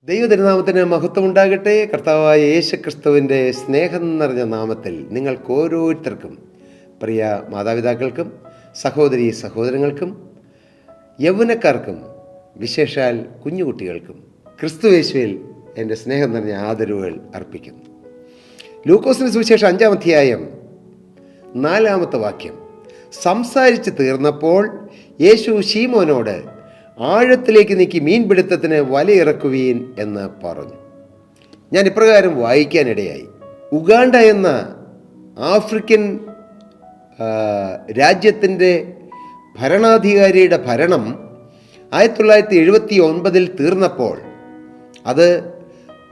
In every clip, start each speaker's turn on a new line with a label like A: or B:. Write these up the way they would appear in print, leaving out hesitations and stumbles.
A: ദൈവതിരുനാമത്തിന് മഹത്വം ഉണ്ടാകട്ടെ. കർത്താവായ യേശു ക്രിസ്തുവിൻ്റെ സ്നേഹം നിറഞ്ഞ നാമത്തിൽ നിങ്ങൾക്ക് ഓരോരുത്തർക്കും, പ്രിയ മാതാപിതാക്കൾക്കും സഹോദരി സഹോദരങ്ങൾക്കും യൗവനക്കാർക്കും വിശേഷാൽ കുഞ്ഞുകുട്ടികൾക്കും ക്രിസ്തുയേശുവിൽ എൻ്റെ സ്നേഹം നിറഞ്ഞ ആദരവുകൾ അർപ്പിക്കുന്നു. ലൂക്കോസിന് സുവിശേഷം 5-ാം അധ്യായം 4-ാമത്തെ വാക്യം. സംസാരിച്ച് തീർന്നപ്പോൾ യേശു ശീമോനോട് ആഴത്തിലേക്ക് നീക്കി മീൻപിടുത്തത്തിന് വലയിറക്കുവീൻ എന്ന് പറഞ്ഞു. ഞാൻ ഇപ്രകാരം വായിക്കാനിടയായി. ഉഗാണ്ട എന്ന ആഫ്രിക്കൻ രാജ്യത്തിൻ്റെ ഭരണാധികാരിയുടെ ഭരണം 1979 തീർന്നപ്പോൾ അത്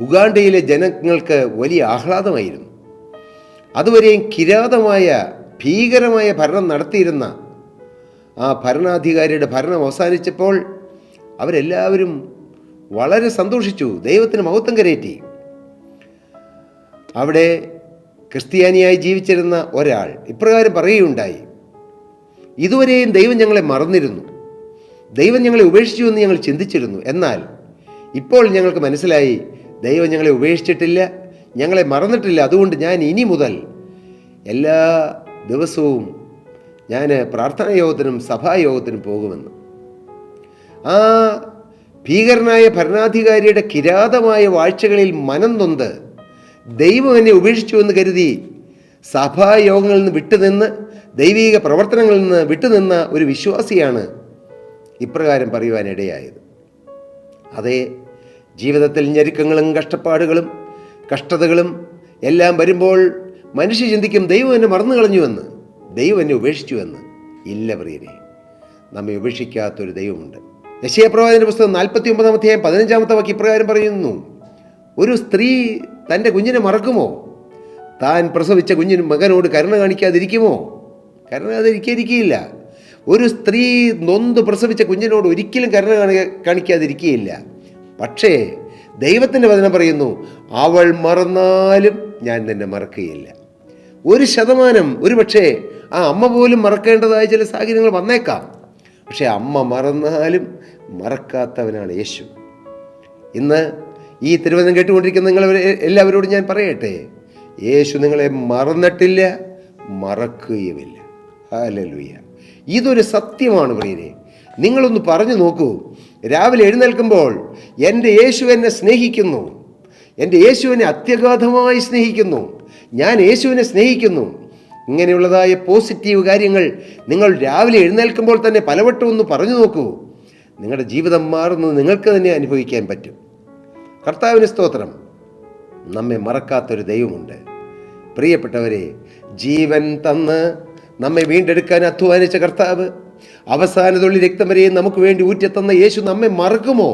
A: ഉഗാണ്ടയിലെ ജനങ്ങൾക്ക് വലിയ ആഹ്ലാദമായിരുന്നു. അതുവരെയും കിരാതമായ ഭീകരമായ ഭരണം നടത്തിയിരുന്ന ആ ഭരണാധികാരിയുടെ ഭരണം അവസാനിച്ചപ്പോൾ അവരെല്ലാവരും വളരെ സന്തോഷിച്ചു, ദൈവത്തിന് മഹത്വം കരേറ്റി. അവിടെ ക്രിസ്ത്യാനിയായി ജീവിച്ചിരുന്ന ഒരാൾ ഇപ്രകാരം പറയുകയുണ്ടായി: ഇതുവരെയും ദൈവം ഞങ്ങളെ മറന്നിരുന്നു, ദൈവം ഞങ്ങളെ ഉപേക്ഷിച്ചു എന്ന് ഞങ്ങൾ ചിന്തിച്ചിരുന്നു. എന്നാൽ ഇപ്പോൾ ഞങ്ങൾക്ക് മനസ്സിലായി, ദൈവം ഞങ്ങളെ ഉപേക്ഷിച്ചിട്ടില്ല, ഞങ്ങളെ മറന്നിട്ടില്ല. അതുകൊണ്ട് ഞാൻ ഇനി മുതൽ എല്ലാ ദിവസവും ഞാൻ പ്രാർത്ഥനാ യോഗത്തിനും സഭായോഗത്തിനും പോകുമെന്ന്. ആ ഭീകരനായ ഭരണാധികാരിയുടെ കിരാതമായ വാഴ്ചകളിൽ മനം നൊന്ത് ദൈവം എന്നെ ഉപേക്ഷിച്ചു എന്ന് കരുതി സഭായോഗങ്ങളിൽ നിന്ന് വിട്ടുനിന്ന്, ദൈവിക പ്രവർത്തനങ്ങളിൽ നിന്ന് വിട്ടുനിന്ന ഒരു വിശ്വാസിയാണ് ഇപ്രകാരം പറയുവാനിടയായത്. അതേ, ജീവിതത്തിൽ ഞെരുക്കങ്ങളും കഷ്ടപ്പാടുകളും കഷ്ടതകളും എല്ലാം വരുമ്പോൾ മനുഷ്യ ചിന്തിക്കും, ദൈവം എന്നെ മറന്നു കളഞ്ഞുവെന്ന്, ദൈവം എന്നെ ഉപേക്ഷിച്ചുവെന്ന്. ഇല്ല പ്രിയരെ, നമ്മെ ഉപേക്ഷിക്കാത്തൊരു ദൈവമുണ്ട്. യെശയ്യാപ്രവാചകന്റെ പുസ്തകം 49-ാം അധ്യായം 15-ാമത്തെ വാക്യം ഇപ്രകാരം പറയുന്നു: ഒരു സ്ത്രീ തൻ്റെ കുഞ്ഞിനെ മറക്കുമോ? താൻ പ്രസവിച്ച കുഞ്ഞിന് മകനോട് കരുണ കാണിക്കാതിരിക്കുമോ? കരുണ ഒരു സ്ത്രീ നൊന്ത് പ്രസവിച്ച കുഞ്ഞിനോട് ഒരിക്കലും കരുണ കാണിക്കാതിരിക്കുകയില്ല. പക്ഷേ ദൈവത്തിൻ്റെ വചനം പറയുന്നു, അവൾ മറന്നാലും ഞാൻ നിന്നെ മറക്കുകയില്ല. 1% ഒരു പക്ഷേ ആ അമ്മ പോലും മറക്കേണ്ടതായ ചില സാഹചര്യങ്ങൾ വന്നേക്കാം. പക്ഷേ അമ്മ മറന്നാലും മറക്കാത്തവനാണ് യേശു. ഇന്ന് ഈ തിരുവചനം കേട്ടുകൊണ്ടിരിക്കുന്ന നിങ്ങൾ എല്ലാവരോടും ഞാൻ പറയട്ടെ, യേശു നിങ്ങളെ മറന്നിട്ടില്ല, മറക്കുകയുമില്ല. ഹല്ലേലൂയ! ഇതൊരു സത്യമാണ് പ്രിയരെ. നിങ്ങളൊന്ന് പറഞ്ഞു നോക്കൂ. രാവിലെ എഴുന്നേൽക്കുമ്പോൾ എൻ്റെ യേശു എന്നെ സ്നേഹിക്കുന്നു, എൻ്റെ യേശു എന്നെ അത്യഗാധമായി സ്നേഹിക്കുന്നു, ഞാൻ യേശുവിനെ സ്നേഹിക്കുന്നു. ഇങ്ങനെയുള്ളതായ പോസിറ്റീവ് കാര്യങ്ങൾ നിങ്ങൾ രാവിലെ എഴുന്നേൽക്കുമ്പോൾ തന്നെ പലവട്ടം ഒന്ന് പറഞ്ഞു നോക്കൂ. നിങ്ങളുടെ ജീവിതം മാറുന്നത് നിങ്ങൾക്ക് തന്നെ അനുഭവിക്കാൻ പറ്റും. കർത്താവിന് സ്തോത്രം. നമ്മെ മറക്കാത്തൊരു ദൈവമുണ്ട്. പ്രിയപ്പെട്ടവരെ, ജീവൻ തന്ന് നമ്മെ വീണ്ടെടുക്കാൻ അധ്വാനിച്ച കർത്താവ്, അവസാന തുള്ളി രക്തം വരെയും നമുക്ക് വേണ്ടി ഊറ്റിത്തന്ന യേശു നമ്മെ മറക്കുമോ?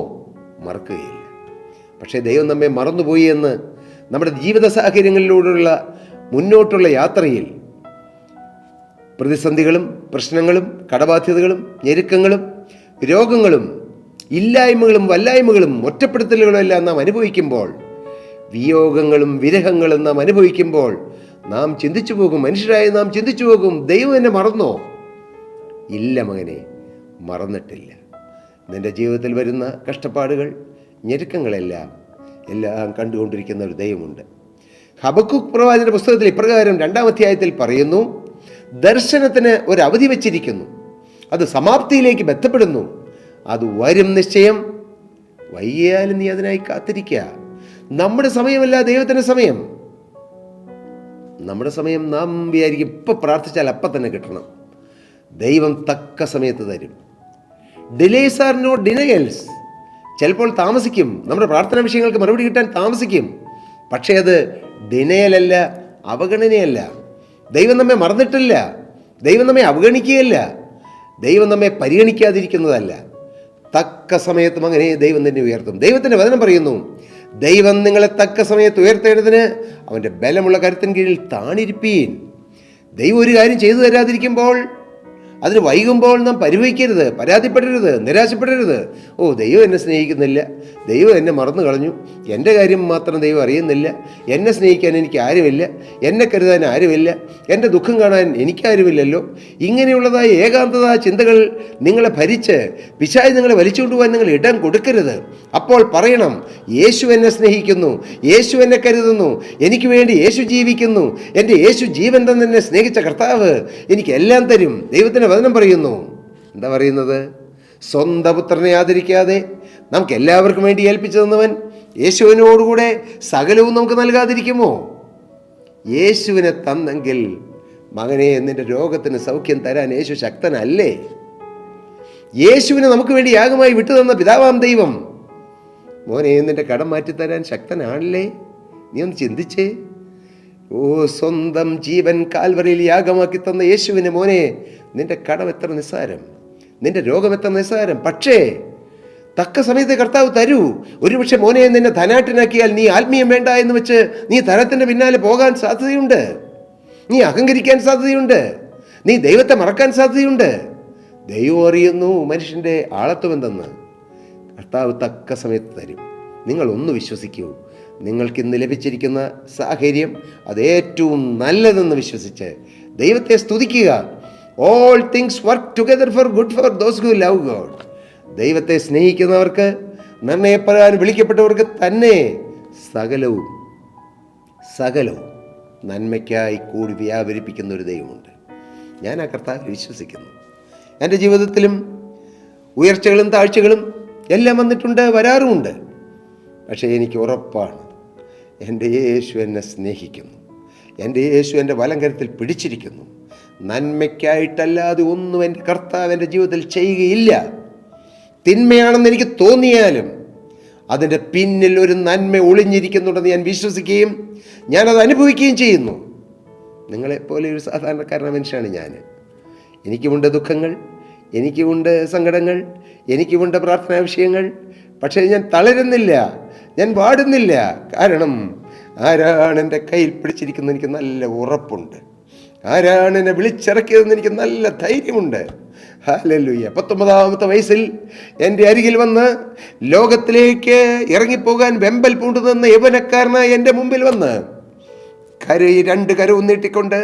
A: മറക്കുകയില്ല. പക്ഷേ ദൈവം നമ്മെ മറന്നുപോയി എന്ന് നമ്മുടെ ജീവിത സാഹചര്യങ്ങളിലൂടെയുള്ള മുന്നോട്ടുള്ള യാത്രയിൽ പ്രതിസന്ധികളും പ്രശ്നങ്ങളും കടബാധ്യതകളും ഞെരുക്കങ്ങളും രോഗങ്ങളും ഇല്ലായ്മകളും വല്ലായ്മകളും ഒറ്റപ്പെടുത്തലുകളും എല്ലാം നാം അനുഭവിക്കുമ്പോൾ, വിയോഗങ്ങളും വിരഹങ്ങളും നാം അനുഭവിക്കുമ്പോൾ നാം ചിന്തിച്ചു പോകും, മനുഷ്യരായി നാം ചിന്തിച്ചു പോകും, ദൈവം എന്നെ മറന്നോ? ഇല്ല മകനെ, മറന്നിട്ടില്ല. നിൻ്റെ ജീവിതത്തിൽ വരുന്ന കഷ്ടപ്പാടുകൾ ഞെരുക്കങ്ങളെല്ലാം കണ്ടുകൊണ്ടിരിക്കുന്ന ഒരു ദൈവമുണ്ട്. ഹബക്കൂക്ക് പ്രവാചകന്റെ പുസ്തകത്തിൽ ഇപ്രകാരം 2-ാം അധ്യായത്തിൽ പറയുന്നു: ദർശനത്തിന് ഒരു അവധി വച്ചിരിക്കുന്നു, അത് സമാപ്തിയിലേക്ക് ബന്ധപ്പെടുന്നു, അത് വരും നിശ്ചയം, വൈകിയാലും നീ അതിനായി കാത്തിരിക്കുക. നമ്മുടെ സമയമല്ല ദൈവത്തിൻ്റെ സമയം. നമ്മുടെ സമയം നാം വിചാരിക്കും ഇപ്പം പ്രാർത്ഥിച്ചാൽ അപ്പം തന്നെ കിട്ടണം. ദൈവം തക്ക സമയത്ത് തരും. Delays are not denials. ചിലപ്പോൾ താമസിക്കും, നമ്മുടെ പ്രാർത്ഥനാ വിഷയങ്ങൾക്ക് മറുപടി കിട്ടാൻ താമസിക്കും. പക്ഷേ അത് ഡിനയലല്ല, അവഗണനയല്ല. ദൈവം നമ്മെ മറന്നിട്ടില്ല, ദൈവം നമ്മെ അവഗണിക്കുകയല്ല, ദൈവം നമ്മെ പരിഗണിക്കാതിരിക്കുന്നതല്ല. തക്ക സമയത്തും അങ്ങനെ ദൈവം തന്നെ ഉയർത്തും. ദൈവത്തിൻ്റെ വചനം പറയുന്നു, ദൈവം നിങ്ങളെ തക്ക സമയത്ത് ഉയർത്തേണ്ടതിന് അവൻ്റെ ബലമുള്ള കരുത്തിന് കീഴിൽ താണിരിപ്പീൻ. ദൈവം ഒരു കാര്യം ചെയ്തു തരാതിരിക്കുമ്പോൾ അതിന് വൈകുമ്പോൾ നാം പരിഭവിക്കരുത്, പരാതിപ്പെടരുത്, നിരാശപ്പെടരുത്. ദൈവം എന്നെ സ്നേഹിക്കുന്നില്ല, ദൈവം എന്നെ മറന്നു കളഞ്ഞു, എൻ്റെ കാര്യം മാത്രം ദൈവം അറിയുന്നില്ല, എന്നെ സ്നേഹിക്കാൻ എനിക്ക് ആരുമില്ല, എന്നെ കരുതാൻ ആരുമില്ല, എൻ്റെ ദുഃഖം കാണാൻ എനിക്കാരുമില്ലല്ലോ. ഇങ്ങനെയുള്ളതായ ഏകാന്തത ചിന്തകൾ നിങ്ങളെ ഭരിച്ച് പിശാച് നിങ്ങളെ വലിച്ചുകൊണ്ടുപോകാൻ നിങ്ങൾ ഇടം കൊടുക്കരുത്. അപ്പോൾ പറയണം, യേശു എന്നെ സ്നേഹിക്കുന്നു, യേശു എന്നെ കരുതുന്നു, എനിക്ക് വേണ്ടി യേശു ജീവിക്കുന്നു, എൻ്റെ യേശു ജീവൻ തന്നെ എന്നെ സ്നേഹിച്ച കർത്താവ് എനിക്ക് എല്ലാം തരും. ദൈവത്തിൻ്റെ വചനം പറയുന്നു. എന്താ പറയുന്നത്? സ്വന്തം പുത്രനെ ആദരിക്കാതെ നമുക്ക് എല്ലാവർക്കും വേണ്ടി ഏൽപ്പിച്ചു തന്നവൻ യേശുവിനോടുകൂടെ സകലവും നമുക്ക് നൽകാതിരിക്കുമോ? യേശുവിനെ തന്നെങ്കിൽ മകനെ, നിന്റെ രോഗത്തിന് സൗഖ്യം തരാൻ യേശു ശക്തനല്ലേ? യേശുവിനെ നമുക്ക് വേണ്ടി യാഗമായി വിട്ടുതന്ന പിതാവാം ദൈവം മോനെ, നിന്റെ കടം മാറ്റിത്തരാൻ ശക്തനാണല്ലേ? നീ ഒന്ന് ചിന്തിച്ചേ. സ്വന്തം ജീവൻ കാൽവറിയിൽ യാഗമാക്കി തന്ന യേശുവിനെ മോനെ, നിന്റെ കടം എത്ര നിസ്സാരം, നിന്റെ രോഗം എത്ര നിസ്സാരം. പക്ഷേ തക്ക സമയത്ത് കർത്താവ് തരൂ. ഒരുപക്ഷെ മോനെ, നിന്നെ ധനാട്ടിനാക്കിയാൽ നീ ആത്മീയം വേണ്ട എന്ന് വെച്ച് നീ ധനത്തിൻ്റെ പിന്നാലെ പോകാൻ സാധ്യതയുണ്ട്, നീ അഹങ്കരിക്കാൻ സാധ്യതയുണ്ട്, നീ ദൈവത്തെ മറക്കാൻ സാധ്യതയുണ്ട്. ദൈവം അറിയുന്നു മനുഷ്യൻ്റെ ആളത്വം എന്തെന്ന്. കർത്താവ് തക്ക സമയത്ത് തരും. നിങ്ങളൊന്ന് വിശ്വസിക്കൂ. നിങ്ങൾക്കിന്ന് ലഭിച്ചിരിക്കുന്ന സാഹചര്യം അത് ഏറ്റവും നല്ലതെന്ന് വിശ്വസിച്ച് ദൈവത്തെ സ്തുതിക്കുക. All things work together for good for those who love God. ദൈവത്തെ സ്നേഹിക്കുന്നവർക്ക്, നിർണയപ്രകാരം വിളിക്കപ്പെട്ടവർക്ക് തന്നെ സകലവും നന്മയ്ക്കായി കൂടി വ്യാപരിപ്പിക്കുന്ന ഒരു ദൈവമുണ്ട്. ഞാൻ ആ കർത്താവിൽ വിശ്വസിക്കുന്നു. എൻ്റെ ജീവിതത്തിലും ഉയർച്ചകളും താഴ്ചകളും എല്ലാം വന്നിട്ടുണ്ട്, വരാറുമുണ്ട്. പക്ഷേ എനിക്ക് ഉറപ്പാണ്, എൻ്റെ യേശു എന്നെ സ്നേഹിക്കുന്നു, എൻ്റെ യേശു എൻ്റെ വലങ്കരത്തിൽ പിടിച്ചിരിക്കുന്നു. നന്മയ്ക്കായിട്ടല്ലാതെ ഒന്നും എൻ്റെ കർത്താവ് എൻ്റെ ജീവിതത്തിൽ ചെയ്യുകയില്ല. തിന്മയാണെന്ന് എനിക്ക് തോന്നിയാലും അതിൻ്റെ പിന്നിൽ ഒരു നന്മ ഒളിഞ്ഞിരിക്കുന്നുണ്ടെന്ന് ഞാൻ വിശ്വസിക്കുകയും ഞാനത് അനുഭവിക്കുകയും ചെയ്യുന്നു. നിങ്ങളെപ്പോലെ ഒരു സാധാരണക്കാരനായ മനുഷ്യനാണ് ഞാൻ. എനിക്കുമുണ്ട് ദുഃഖങ്ങൾ, എനിക്കുമുണ്ട് സങ്കടങ്ങൾ, എനിക്കുമുണ്ട് പ്രാർത്ഥനാ വിഷയങ്ങൾ. പക്ഷേ ഞാൻ തളരുന്നില്ല, ഞാൻ പാടുന്നില്ല. കാരണം ആരാണ് എൻ്റെ കയ്യിൽ പിടിച്ചിരിക്കുന്നത് എനിക്ക് നല്ല ഉറപ്പുണ്ട്. ആരാണ് എന്നെ വിളിച്ചിറക്കിയതെന്ന് എനിക്ക് നല്ല ധൈര്യമുണ്ട്. ഹല്ലേലൂയ. 19-ാമത്തെ വയസ്സിൽ എൻ്റെ അരികിൽ വന്ന് ലോകത്തിലേക്ക് ഇറങ്ങിപ്പോകാൻ വെമ്പൽ പൂണ്ടു നിന്ന യൗവനക്കാരനായി എൻ്റെ മുമ്പിൽ വന്ന് രണ്ട് കരവും നീട്ടിക്കൊണ്ട്,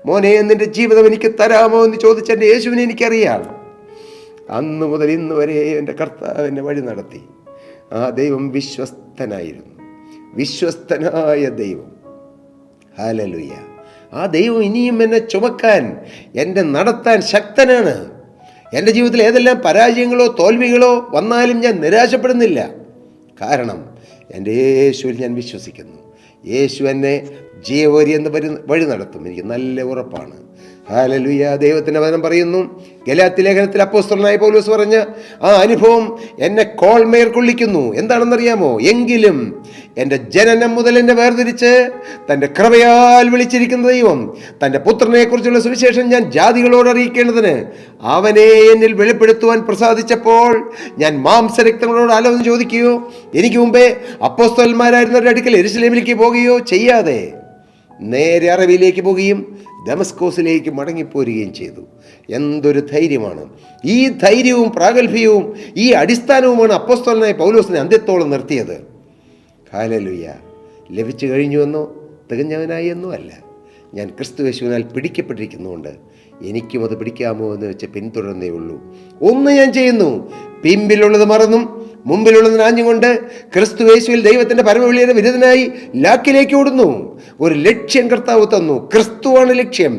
A: മോനെ, നിന്റെ ജീവിതം എനിക്ക് തരാമോ എന്ന് ചോദിച്ച എൻ്റെ യേശുവിനെ എനിക്കറിയാം. അന്ന് മുതൽ ഇന്ന് വരെ എൻ്റെ കർത്താവ് എന്നെ വഴി നടത്തി. ആ ദൈവം വിശ്വസ്തനായിരുന്നു, വിശ്വസ്തനായ ദൈവം. ഹല്ലേലൂയ. ആ ദൈവം ഇനിയും എന്നെ ചുമക്കാൻ, എന്നെ നടത്താൻ ശക്തനാണ്. എൻ്റെ ജീവിതത്തിൽ ഏതെല്ലാം പരാജയങ്ങളോ തോൽവികളോ വന്നാലും ഞാൻ നിരാശപ്പെടുന്നില്ല. കാരണം എൻ്റെ യേശുവിൽ ഞാൻ വിശ്വസിക്കുന്നു. യേശു എന്നെ ജീവോരി എന്ന് വഴി നടത്തും, എനിക്ക് നല്ല ഉറപ്പാണ്. ഹല്ലേലൂയ. ദൈവത്തിൻ്റെ വചനം പറയുന്നു, ഗലാത്യ ലേഖനത്തിൽ അപ്പോസ്തലനായ പൗലോസ് പറഞ്ഞ ആ അനുഭവം എന്നെ കോൾമേർ കൊള്ളിക്കുന്നു. എന്താണെന്നറിയാമോ? എങ്കിലും എൻ്റെ ജനനം മുതൽ എന്നെ വേർതിരിച്ച് തൻ്റെ കൃപയാൽ വിളിച്ചിരിക്കുന്ന ദൈവം തൻ്റെ പുത്രനെക്കുറിച്ചുള്ള സുവിശേഷം ഞാൻ ജാതികളോട് അറിയിക്കേണ്ടതിന് അവനെ എന്നിൽ വെളിപ്പെടുത്തുവാൻ പ്രസാദിച്ചപ്പോൾ ഞാൻ മാംസരക്തങ്ങളോട് ആലോചന ചോദിക്കുകയോ എനിക്ക് മുമ്പേ അപ്പോസ്തലന്മാരായിരുന്നവരുടെ അടുക്കൽ യെരൂശലേമിലേക്ക് പോകുകയോ ചെയ്യാതെ നേരെ അറബിയിലേക്ക് പോവുകയും ദമസ്കോസിലേക്ക് മടങ്ങിപ്പോരുകയും ചെയ്തു. എന്തൊരു ധൈര്യമാണ്! ഈ ധൈര്യവും പ്രാഗൽഭ്യവും ഈ അടിസ്ഥാനവുമാണ് അപ്പോസ്തലനായ പൗലോസിനെ അന്ത്യത്തോളം നിർത്തിയത്. ഹല്ലേലൂയ. ലഭിച്ചു കഴിഞ്ഞുവെന്നോ തികഞ്ഞവനായി എന്നോ അല്ല, ഞാൻ ക്രിസ്തുയേശുവിനാൽ പിടിക്കപ്പെട്ടിരിക്കുന്നുകൊണ്ട് എനിക്കും അത് പിടിക്കാമോ എന്ന് വെച്ച് പിന്തുടർന്നേ ഉള്ളൂ. ഒന്ന് ഞാൻ ചെയ്യുന്നു, പിമ്പിലുള്ളത് മറന്നും മുമ്പിലുള്ളത് ആഞ്ഞുകൊണ്ട് ക്രിസ്തുയേശുവിൽ ദൈവത്തിൻ്റെ പരമവിളിയുടെ വിരുദ്ധനായി ലാക്കിലേക്ക് ഓടുന്നു. ഒരു ലക്ഷ്യം കർത്താവ് തന്നു. ക്രിസ്തുവാണ് ലക്ഷ്യം,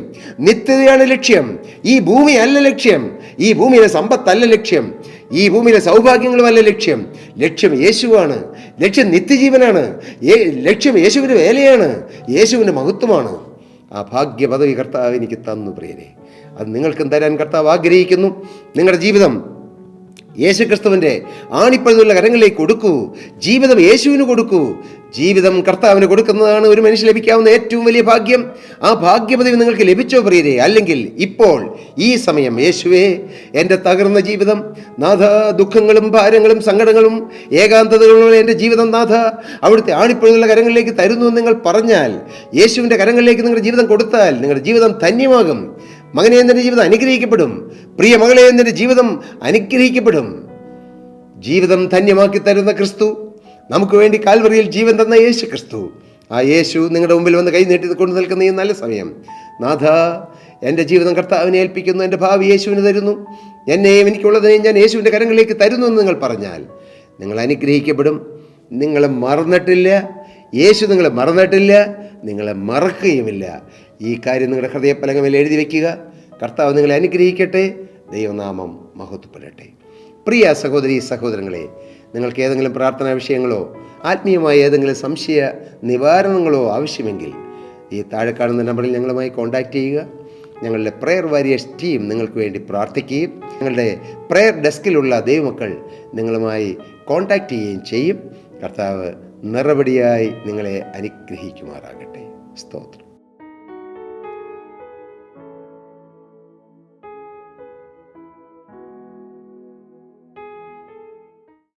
A: നിത്യതയാണ് ലക്ഷ്യം. ഈ ഭൂമി അല്ല ലക്ഷ്യം, ഈ ഭൂമിയിലെ സമ്പത്തല്ല ലക്ഷ്യം, ഈ ഭൂമിയിലെ സൗഭാഗ്യങ്ങളുമല്ല ലക്ഷ്യം. ലക്ഷ്യം യേശുവാണ്, ലക്ഷ്യം നിത്യജീവനാണ്, ലക്ഷ്യം യേശുവിൻ്റെ വേലയാണ്, യേശുവിൻ്റെ മഹത്വമാണ്. ആ ഭാഗ്യ പദവി കർത്താവ് എനിക്ക് തന്നു പ്രിയരെ. അത് നിങ്ങൾക്കും തരാൻ കർത്താവ് ആഗ്രഹിക്കുന്നു. നിങ്ങളുടെ ജീവിതം യേശുക്രിസ്തുവിൻ്റെ ആണിപ്പഴുതുള്ള കരങ്ങളിലേക്ക് കൊടുക്കൂ. ജീവിതം യേശുവിന് കൊടുക്കൂ. ജീവിതം കർത്താവിന് കൊടുക്കുന്നതാണ് ഒരു മനുഷ്യന് ലഭിക്കാവുന്ന ഏറ്റവും വലിയ ഭാഗ്യം. ആ ഭാഗ്യപദവി നിങ്ങൾക്ക് ലഭിച്ചോ പ്രിയരെ? അല്ലെങ്കിൽ ഇപ്പോൾ ഈ സമയം, യേശുവേ, എൻ്റെ തകർന്ന ജീവിതം നാഥ, ദുഃഖങ്ങളും ഭാരങ്ങളും സങ്കടങ്ങളും ഏകാന്തതകളും എൻ്റെ ജീവിതം നാഥ അവിടുത്തെ ആണിപ്പഴുതുള്ള കരങ്ങളിലേക്ക് തരുന്നു എന്ന് നിങ്ങൾ പറഞ്ഞാൽ, യേശുവിൻ്റെ കരങ്ങളിലേക്ക് നിങ്ങളുടെ ജീവിതം കൊടുത്താൽ നിങ്ങളുടെ ജീവിതം ധന്യമാകും. മകനെ, നിന്റെ ജീവിതം അനുഗ്രഹിക്കപ്പെടും. പ്രിയ മകളെ, നിന്റെ ജീവിതം അനുഗ്രഹിക്കപ്പെടും. ജീവിതം ധന്യമാക്കി തരുന്ന ക്രിസ്തു, നമുക്ക് വേണ്ടി കാൽവറിയിൽ ജീവൻ തന്ന യേശു ക്രിസ്തു, ആ യേശു നിങ്ങളുടെ മുമ്പിൽ വന്ന് കൈ നീട്ടി കൊണ്ട് നിൽക്കുന്ന ഈ നല്ല സമയം, നാഥ, എൻ്റെ ജീവിതം കർത്താവിനെ ഏൽപ്പിക്കുന്നു, എൻ്റെ ഭാവി യേശുവിന് തരുന്നു, എന്നെയും എനിക്കുള്ളതിനെയും ഞാൻ യേശുവിൻ്റെ കരങ്ങളിലേക്ക് തരുന്നു എന്ന് നിങ്ങൾ പറഞ്ഞാൽ നിങ്ങൾ അനുഗ്രഹിക്കപ്പെടും. നിങ്ങളെ മറന്നിട്ടില്ല, യേശു നിങ്ങളെ മറന്നിട്ടില്ല, നിങ്ങളെ മറക്കുകയുമില്ല. ഈ കാര്യം നിങ്ങളുടെ ഹൃദയപ്പലകമേൽ എഴുതി വയ്ക്കുക. കർത്താവ് നിങ്ങളെ അനുഗ്രഹിക്കട്ടെ. ദൈവനാമം മഹത്വപ്പെടട്ടെ. പ്രിയ സഹോദരി സഹോദരങ്ങളെ, നിങ്ങൾക്ക് ഏതെങ്കിലും പ്രാർത്ഥനാ വിഷയങ്ങളോ ആത്മീയമായ ഏതെങ്കിലും സംശയ നിവാരണങ്ങളോ ആവശ്യമെങ്കിൽ ഈ താഴെ കാണുന്ന നമ്പറിൽ ഞങ്ങളുമായി കോൺടാക്റ്റ് ചെയ്യുക. ഞങ്ങളുടെ പ്രെയർ വാരിയേഴ്സ് ടീം നിങ്ങൾക്ക് വേണ്ടി പ്രാർത്ഥിക്കുകയും ഞങ്ങളുടെ പ്രെയർ ഡെസ്കിലുള്ള ദൈവമക്കൾ നിങ്ങളുമായി കോൺടാക്റ്റ് ചെയ്യുകയും ചെയ്യും. കർത്താവ് നിറപടിയായി നിങ്ങളെ അനുഗ്രഹിക്കുമാറാകട്ടെ. സ്തോത്രം.